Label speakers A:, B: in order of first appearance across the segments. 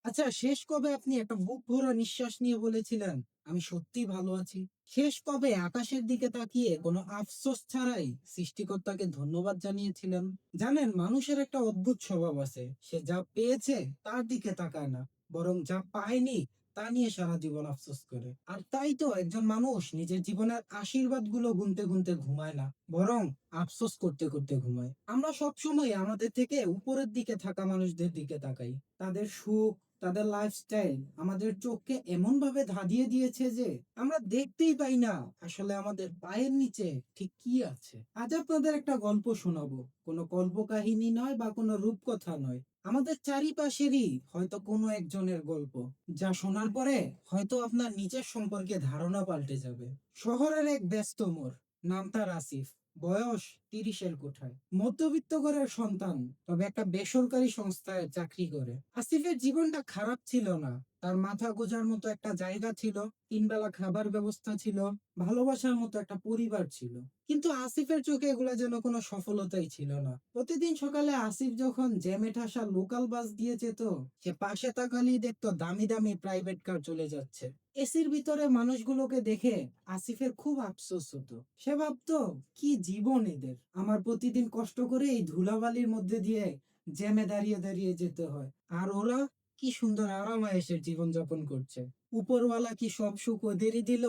A: আচ্ছা, শেষ কবে আপনি একটা বুক ভরা নিঃশ্বাস নিয়ে বলেছিলেন, আমি সত্যিই ভালো আছি? শেষ কবে আকাশের দিকে তাকিয়ে কোনো আফসোস ছাড়াই সৃষ্টিকর্তাকে ধন্যবাদ জানিয়েছিলেন? জানেন, মানুষের একটা অদ্ভুত স্বভাব আছে। সে যা পেয়েছে তার দিকে তাকায় না, বরং যা পায়নি তা নিয়ে সারা জীবন আফসোস করে। আর তাই তো একজন মানুষ নিজের জীবনের আশীর্বাদ গুলো গুনতে গুনতে ঘুমায় না, বরং আফসোস করতে করতে ঘুমায়। আমরা সবসময় আমাদের থেকে উপরের দিকে থাকা মানুষদের দিকে তাকাই। তাদের সুখ, তাদের লাইফস্টাইল আমাদের চোখকে এমন ভাবে ধাঁধিয়ে দিয়েছে যে আমরা দেখতেই পাই না আসলে আমাদের পায়ের নিচে ঠিক কি আছে। আজ আপনাদের একটা গল্প শোনাবো। কোনো কল্পকাহিনী নয় বা কোনো রূপকথা নয়, আমাদের চারিপাশেরই হয়তো কোনো একজনের গল্প, যা শোনার পরে হয়তো আপনার নিজের সম্পর্কে ধারণা পাল্টে যাবে। শহরের এক ব্যস্ত মোড়, নাম তার আসিফ। বয়স 30-এর কোঠায়, মধ্যবিত্ত ঘরের সন্তান, তবে একটা বেসরকারি সংস্থায় চাকরি করে। আসিফের জীবনটা খারাপ ছিল না। তার মাথা গোঁজার মতো একটা জায়গা ছিল, তিনবেলা খাবার ব্যবস্থা ছিল, ভালোবাসার মতো একটা পরিবার ছিল। কিন্তু আসিফের চোখে এগুলা যেন কোনো সফলতাই ছিল না। প্রতিদিন সকালে আসিফ যখন জ্যামে ঠাসা লোকাল বাস দিয়ে যেত, সে পাশে তাকালেই দেখতো দামি দামি প্রাইভেট কার চলে যাচ্ছে। এসির ভিতরে মানুষগুলোকে দেখে আসিফের খুব আফসোস হতো। সে ভাবতো, কি জীবন এদের! আমার প্রতিদিন কষ্ট করে এই ধুলাবালির মধ্যে দিয়ে জ্যামে দাঁড়িয়ে দাঁড়িয়ে যেতে হয়, আর ওরা কি সুন্দর আরামায়েশের জীবন যাপন করছে। উপরওয়ালা কি সব সুখ ওদেরই দিল?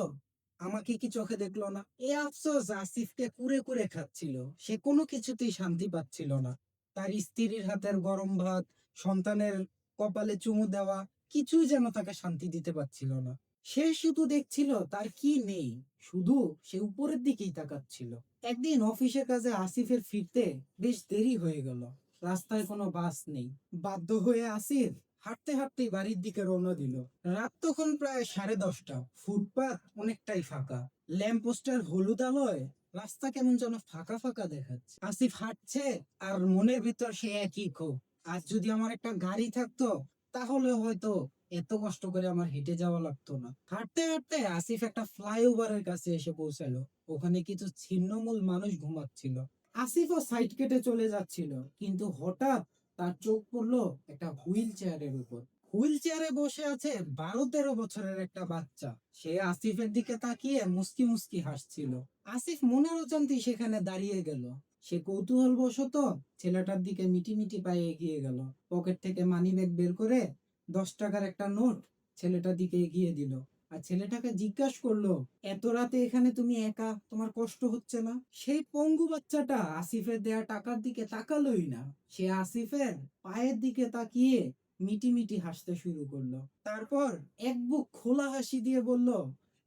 A: আমাকে কি চোখে দেখলো না? এই আফসোস আসিফকে কুরে কুরে খাচ্ছিল। সে কোনো কিছুতেই শান্তি পাচ্ছিল না। তার স্ত্রীর হাতের গরম ভাত, সন্তানের কপালে চুমু দেওয়া, কিছুই যেন তাকে শান্তি দিতে পারছিল না। সে শুধু দেখছিল তার কি নেই, শুধু সে উপরের দিকেই তাকাচ্ছিল। একদিন অফিসের কাজে আসিফের ফিরতে বেশ দেরি হয়ে গেল। রাস্তায় কোনো বাস নেই। বাধ্য হয়ে আসিফ হাঁটতে হাঁটতেই বাড়ির দিকে রওনা দিল। রাত তখন প্রায় 10:30। ফুটপাত অনেকটাই ফাঁকা। ল্যাম্প পোস্টের হলুদ আলোয় রাস্তা কেমন যেন ফাঁকা ফাঁকা দেখাচ্ছে। আসিফ হাঁটছে, আর মনের ভিতর সে একই ক্ষোভ। আজ যদি আমার একটা গাড়ি থাকতো, তাহলে হয়তো এত কষ্ট করে আমার হেঁটে যাওয়া লাগতো না। হাঁটতে হাঁটতে আসিফ একটা ফ্লাইওভারের কাছে এসে পৌঁছালো। ওখানে কিছু ছিন্নমূল মানুষ ঘুমাচ্ছিল। আসিফও সাইড কেটে চলে যাচ্ছিল, কিন্তু হঠাৎ তার চোখ পড়লো একটা হুইল চেয়ারের উপর। হুইল চেয়ারে বসে আছে 12-13 বছরের একটা বাচ্চা। সে আসিফের দিকে তাকিয়ে মুস্কি মুস্কি হাসছিল। আসিফ মনের অজান্তেই সেখানে দাঁড়িয়ে গেল। সে কৌতূহল বশত ছেলেটার দিকে মিটি মিটি পায়ে এগিয়ে গেল। পকেট থেকে মানি ব্যাগ বের করে 10 টাকার একটা নোট ছেলেটার দিকে এগিয়ে দিল। আর ছেলেটাকে জিজ্ঞাসা করলো, এত রাতে এখানে তুমি একা, তোমার কষ্ট হচ্ছে না? সেই পঙ্গু বাচ্চাটা আসিফের দেয়া টাকার দিকে তাকালোই না। সে আসিফের পায়ের দিকে তাকিয়ে মিটি মিটি হাসতে শুরু করলো। তারপর এক বুক খোলা হাসি দিয়ে বলল,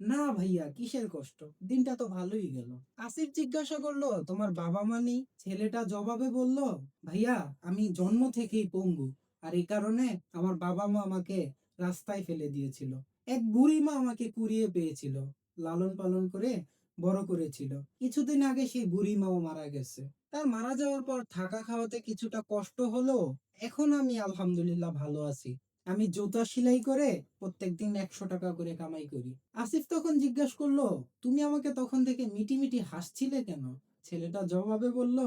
A: না ভাইয়া, কিসের কষ্ট? দিনটা তো ভালোই গেল। আসিফ জিজ্ঞাসা করলো, তোমার বাবা মা নেই? ছেলেটা জবাবে বলল, ভাইয়া, আমি জন্ম থেকেই পঙ্গু, আর এই কারণে আমার বাবা মা আমাকে রাস্তায় ফেলে দিয়েছিল। এক বুড়ি মা আমাকে কুড়িয়ে পেয়েছিল, লালন পালন করে বড় করেছিল। কিছুদিন আগে সেই বুড়ি মাও মারা গেছে। তার মারা যাওয়ার পর থাকা খাওয়াতে কিছুটা কষ্ট হলো। এখন আমি আলহামদুলিল্লাহ ভালো আছি। আমি জুতা সেলাই করে প্রত্যেকদিন 100 টাকা করে কামাই করি। আসিফ তখন জিজ্ঞাসা করলো, তুমি আমাকে তখন থেকে মিটি মিটি হাসছিলে কেন? ছেলেটা জবাবে বলল,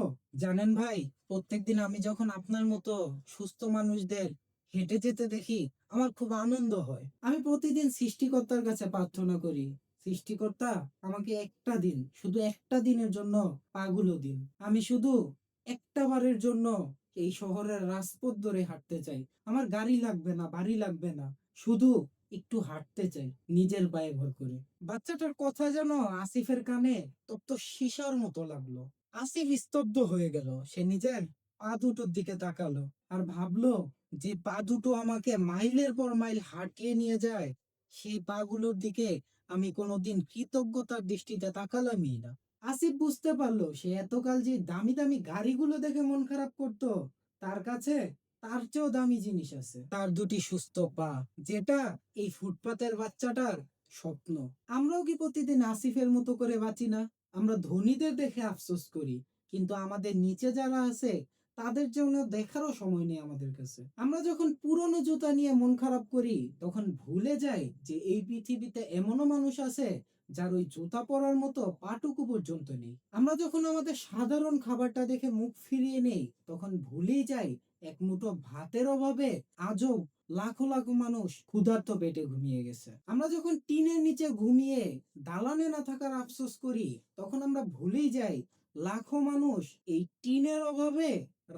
A: জানেন ভাই, প্রত্যেকদিন আমি যখন আপনার মতো সুস্থ মানুষদের হেঁটে যেতে দেখি, আমার খুব আনন্দ হয়। আমি প্রতিদিন সৃষ্টিকর্তার কাছে প্রার্থনা করি, সৃষ্টিকর্তা, আমাকে একটা দিন, শুধু একটা দিনের জন্য পাগুলো দিন। আমি শুধু একটা বারের জন্য এই শহরের রাজপথ ধরে হাঁটতে চাই। আমার গাড়ি লাগবে না, বাড়ি লাগবে না, শুধু একটু হাঁটতে চাই নিজের পায়ে ভর করে। বাচ্চাটার কথা যেন আসিফের কানে তপ্ত সীসার মতো লাগলো। আসিফ স্তব্ধ হয়ে গেল। সে নিজের পা দুটোর দিকে তাকালো, আর ভাবলো, যে পা দুটো আমাকে মাইলের পর মাইল হাঁটিয়ে নিয়ে যায়, সেই পাগুলোর দিকে আমি কোনোদিন কৃতজ্ঞতার দৃষ্টিতে তাকালামই না। আসিফ বুঝতে পারলো, সে এতকাল যে দামি দামি গাড়িগুলো দেখে মন খারাপ করত, তার কাছে তার চেয়েও দামি জিনিস আছে, তার দুটি সুস্থ পা, যেটা এই ফুটপাতের বাচ্চাটার স্বপ্ন। আমরাও কি প্রতিদিন আসিফের মতো করে বাঁচি না? আমরা ধনীদের দেখে আফসোস করি, কিন্তু আমাদের নিচে যারা আছে তাদের জন্য দেখারও সময় নেই আমাদের কাছে। আমরা যখন পুরনো জুতা নিয়ে মন খারাপ করি, তখন ভুলে যাই যে এই পৃথিবীতে এমনও মানুষ আছে যার ওই জুতা পরার মতো পাটুকু পর্যন্ত নেই। আমরা যখন আমাদের সাধারণ খাবারটা দেখে মুখ ফিরিয়ে নেই, তখন ভুলেই যাই এক মুঠো ভাতের অভাবে আজও লাখো লাখো মানুষ ক্ষুধার্ত পেটে ঘুমিয়ে গেছে। আমরা যখন টিনের নিচে ঘুমিয়ে দালানে না থাকার আফসোস করি, তখন আমরা ভুলেই যাই লাখো মানুষ এই টিনের অভাবে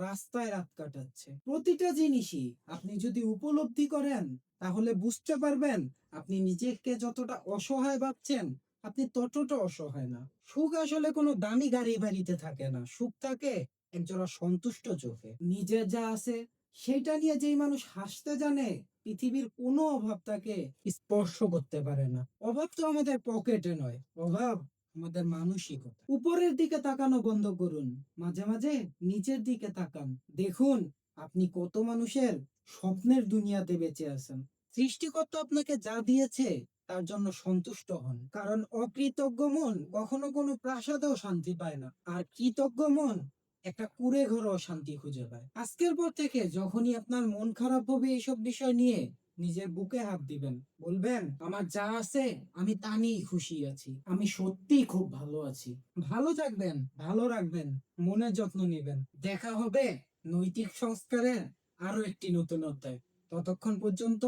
A: রাস্তায় রাত কাটাচ্ছে। প্রতিটা জিনিসই আপনি যদি উপলব্ধি করেন, তাহলে বুঝতে পারবেন আপনি নিজেকে যতটা অসহায় ভাবছেন, আপনি ততটা অসহায় না। সুখ আসলে কোনো দামি গাড়ি বাড়িতে থাকে না, সুখ থাকে একজোড়া সন্তুষ্ট চোখে। নিজের যা আছে সেটা নিয়ে যেই মানুষ হাসতে জানে, পৃথিবীর কোনো অভাব তাকে স্পর্শ করতে পারে না। অভাব তো আমাদের পকেটে নয়, অভাব আমাদের মানসিকতা। উপরের দিকে তাকানো বন্ধ করুন, মাঝে মাঝে নিচের দিকে তাকান। দেখুন আপনি কত মানুষের স্বপ্নের দুনিয়াতে বেঁচে আছেন। সৃষ্টিকর্তা আপনাকে যা দিয়েছে তার জন্য সন্তুষ্ট হন, কারণ অকৃতজ্ঞ মন কখনো কোনো প্রাসাদেও শান্তি পায় না, আর কৃতজ্ঞ মন একটা কুঁড়ে ঘরেও শান্তি খুঁজে পায়। আজকের পর থেকে যখনই আপনার মন খারাপ হবে এইসব বিষয় নিয়ে, নিজের বুকে হাত দিবেন, বলবেন আমার যা আছে আমি তা নিয়েই খুশি আছি, আমি সত্যিই খুব ভালো আছি। ভালো থাকবেন, ভালো রাখবেন, মনের যত্ন নেবেন। দেখা হবে নৈতিক সংস্কারের আরো একটি নতুন অধ্যায়। ততক্ষণ পর্যন্ত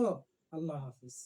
A: আল্লাহ হাফিজ।